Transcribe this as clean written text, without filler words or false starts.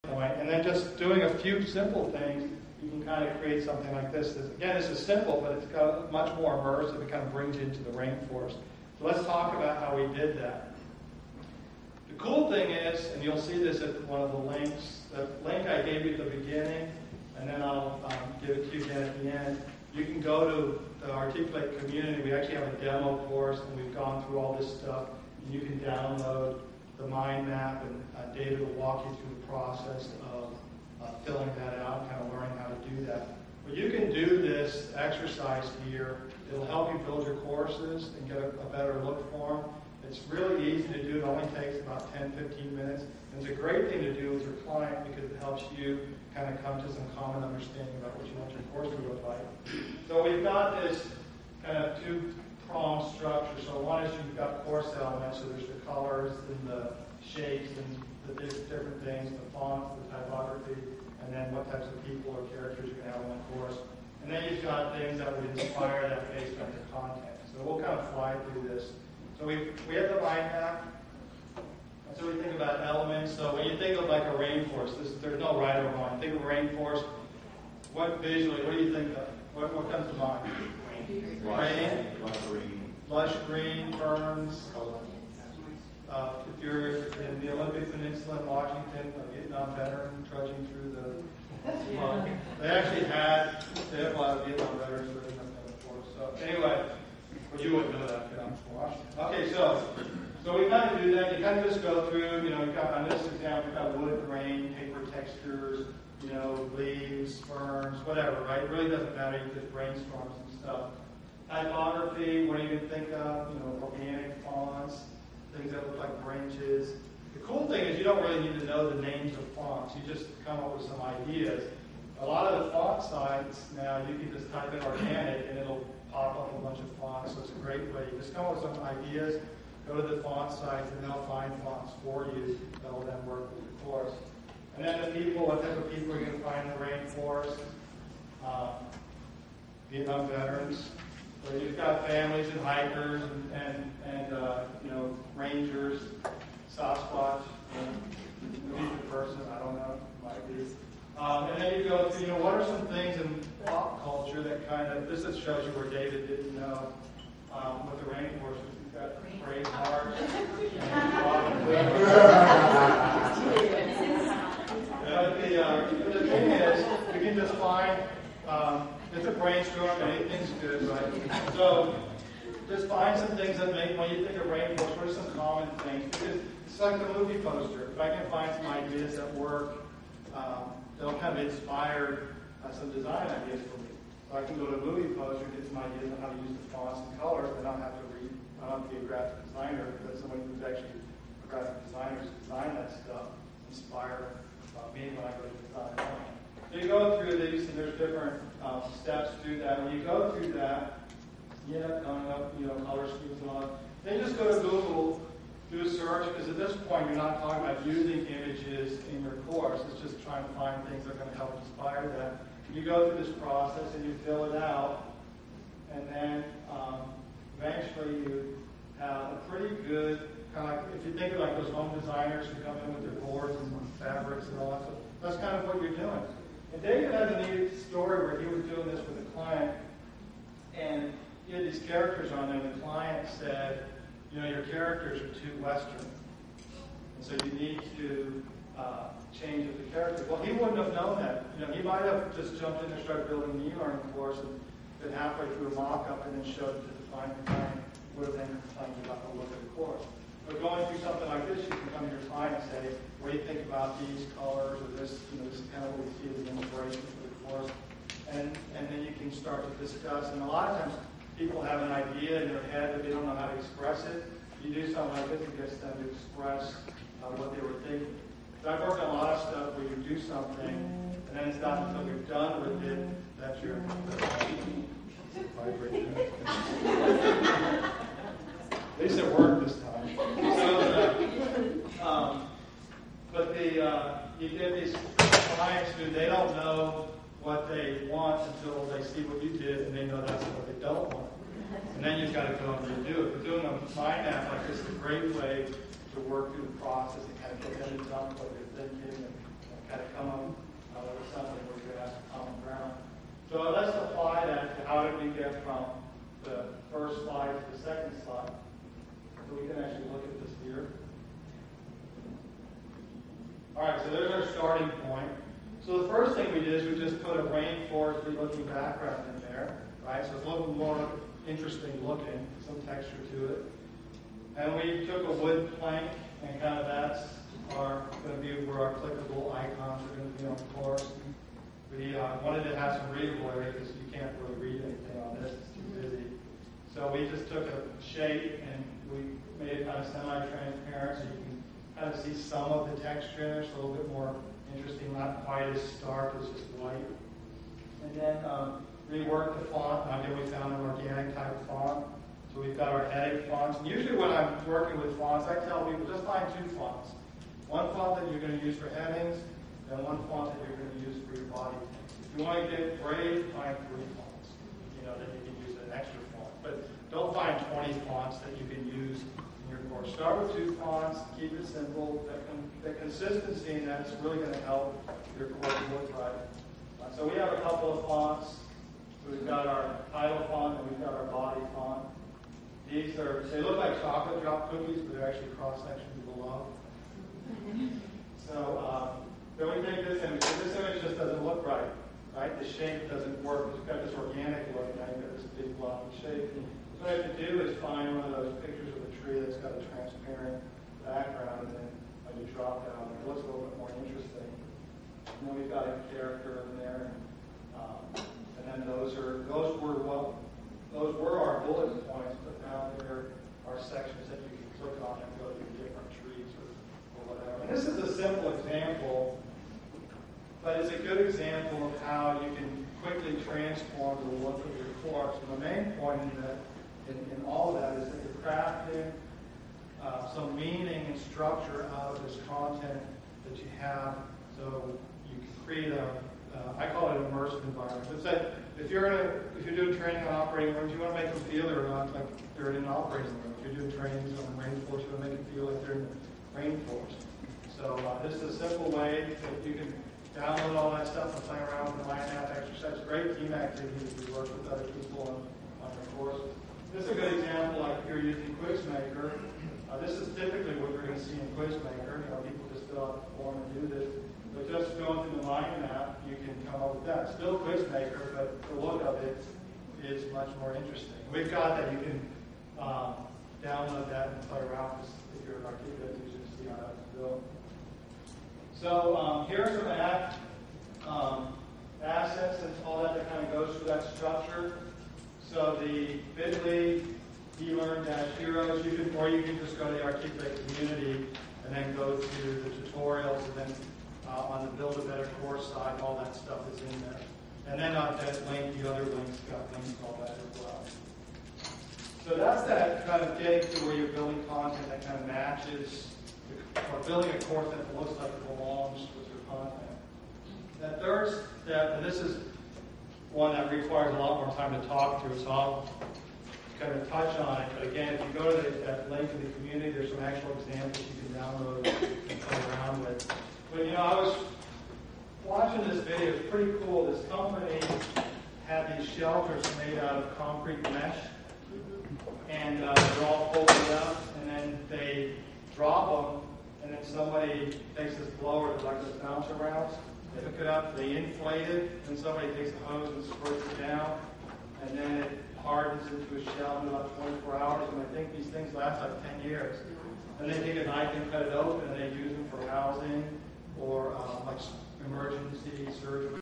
point. And then just doing a few simple things, you can kind of create something like this. Again, this is simple, but it's got much more immersive. It kind of brings you into the rainforest. So let's talk about how we did that. The cool thing is, and you'll see this at one of the links, the link I gave you at the beginning, and then I'll give it to you again at the end. You can go to the Articulate community. We actually have a demo course, and we've gone through all this stuff. And you can download the mind map, and David will walk you through the process of filling that out and kind of learning how to do that. But you can do this exercise here. It'll help you build your courses and get a better look for them. It's really easy to do. It only takes about 10-15 minutes. And it's a great thing to do with your client because it helps you kind of come to some common understanding about what you want your course to look like. So we've got this kind of two-pronged structure. So one is you've got course elements. So there's the colors and the shapes and the different things, the fonts, the typography, and then what types of people or characters you're going to have on the course. And then you've got things that would inspire that based on your content. So we'll kind of fly through this. So we have the mind map. So we think about elements. So when you think of like a rainforest, there's no right or wrong. Think of a rainforest. What do you think of? What comes to mind? Rain. Lush green, ferns. If you're in the Olympic Peninsula in Washington, a Vietnam veteran trudging through the... Well, they have a lot of Vietnam veterans living up there before. So anyway, well, you wouldn't know that if I'm from Washington. Okay, so we kind of do that. You kind of just go through, you've got, on this example, you've got wood, grain, paper textures, leaves, ferns, whatever, right? It really doesn't matter. You just brainstorm some stuff. Typography, what do you think of? Organic fonts, things that look like branches. The cool thing is you don't really need to know the names of fonts. You just come up with some ideas. A lot of the font sites now, you can just type in organic and it'll pop up a bunch of fonts. So it's a great way. You just come up with some ideas, go to the font sites, and they'll find fonts for you that will then work with your course. And then the people, what type of people are you going to find in the rainforest? Vietnam veterans. So you've got families and hikers and rangers, Sasquatch, the person, I don't know, might be. And then you go through, what are some things in pop culture that kind of, this shows you where David didn't know with the rainforest. You've got Braveheart and Robin Hood. The thing is, you can just find, it's a brainstorm, anything's good, right? So just find some things that make, when you think of rainforest, what are some common things? Because it's like the movie poster. If I can find some ideas that work, they'll kind of inspire some design ideas for me. So I can go to a movie poster and get some ideas on how to use the fonts and colors, but I don't have to be a graphic designer, because somebody who's actually a graphic designer to design that stuff, inspire me when I go to design. So you go through these, and there's different steps to that. When you go through that, you end up coming up, color schemes and all that. Then just go to Google, do a search, because at this point you're not talking about using images in your course. It's just trying to find things that are going to help inspire that. You go through this process and you fill it out, and then eventually you have a pretty good, kind of like, if you think of like those home designers who come in with their boards and fabrics and all that stuff, that's kind of what you're doing. And David has a neat story where he was doing this with a client, and he had these characters on there, and the client said, your characters are too Western, and so you need to change the characters. Well, he wouldn't have known that. He might have just jumped in and started building the eLearning course and been halfway through a mock-up and then showed it to the client, and the client would have then complained about the look of the course. But going through something like this, you can come to your client and say, what do you think about these colors or this? This is kind of what we see as an inspiration for the course. And then you can start to discuss. And a lot of times, people have an idea in their head, but they don't know how to express it. You do something like this, it gets them to express what they were thinking. So I've worked on a lot of stuff where you do something, and then it's not until you're done with it that you're vibration. At least it worked this time. You get these clients who they don't know what they want until they see what you did, and they know that's what they don't want. And then you've got to go and redo it. But doing a mind map like this is a great way to work through the process and kind of get them to dump what you're thinking and kind so there's our starting point. So the first thing we did is we just put a rainforest looking background in there, right? So it's a little more interesting looking, some texture to it. And we took a wood plank, and kind of that's going to be where our clickable icons are going to be on the course. We wanted to have some readable area because you can't really read anything on this, it's too busy. So we just took a shape and we made it kind of semi-transparent so you can kind of see some of the texture in there. It's a little bit more interesting, not quite as stark as just white. And then reworked the font. Again, we found an organic type font. So we've got our heading fonts. And usually when I'm working with fonts, I tell people just find two fonts. One font that you're going to use for headings, and one font that you're going to use for your body text. If you want to get great, find 3 fonts. That you can use an extra font. But don't find 20 fonts that you can use in your course. Start with 2 fonts, keep it simple. The consistency in that is really going to help your course look right. So we have a couple of fonts. So we've got our title font and we've got our body font. They look like chocolate drop cookies, but they're actually cross-sections below. So then we take this image. So this image just doesn't look right, right? The shape doesn't work. It's got this organic look, now you've got this big block of shape. So what I have to do is find one of those pictures of a tree that's got a transparent background, and then when you drop down, it looks a little bit more interesting. And then we've got a character in there, and then those were our bullet points, but now there are sections that you can click on and go to different trees or whatever. And this is a simple example, but it's a good example of how you can quickly transform the look of your course. And the main point in all of that is that you're crafting some meaning and structure out of this content that you have, so you can create I call it an immersive environment. It's that if you're doing training on operating rooms, you want to make them feel like they're in an operating room. If you're doing trainings on the rainforest, you want to make them feel like they're in the rainforest. So this is a simple way that you can download all that stuff and play around with the mind map exercise. Great team activity if you work with other people on your course. This is a good example, like if you're using Quizmaker. This is typically what we're going to see in Quizmaker. People just fill out the form and do this. But just going through the mind map, you can come up with that. Still Quizmaker, but the look of it is much more interesting. We've got that. You can download that and play around with if you're an articulate user to see how that's built. So here are some assets and all that kind of goes through that structure. So the bit.ly eLearn-heroes, you can just go to the Articulate community and then go to the tutorials, and then on the Build a Better Course side, all that stuff is in there. And then on that link, the other links got links to all that as well. So that's that kind of getting to where you're building content that kind of matches, or building a course that looks like it belongs with your content. That third step, and this is one that requires a lot more time to talk through, so I'll kind of touch on it. But again, if you go to that link to the community, there's some actual examples you can download and play around with. But I was watching this video. It's pretty cool. This company had these shelters made out of concrete mesh, and they're all folded up, and then they drop them, and then somebody takes this blower, like this bouncer rounds, they hook it up, they inflate it, and somebody takes a hose and squirts it down, and then it hardens into a shell in about 24 hours, and I think these things last like 10 years. And they take a knife and cut it open, and they use them for housing or like emergency surgery.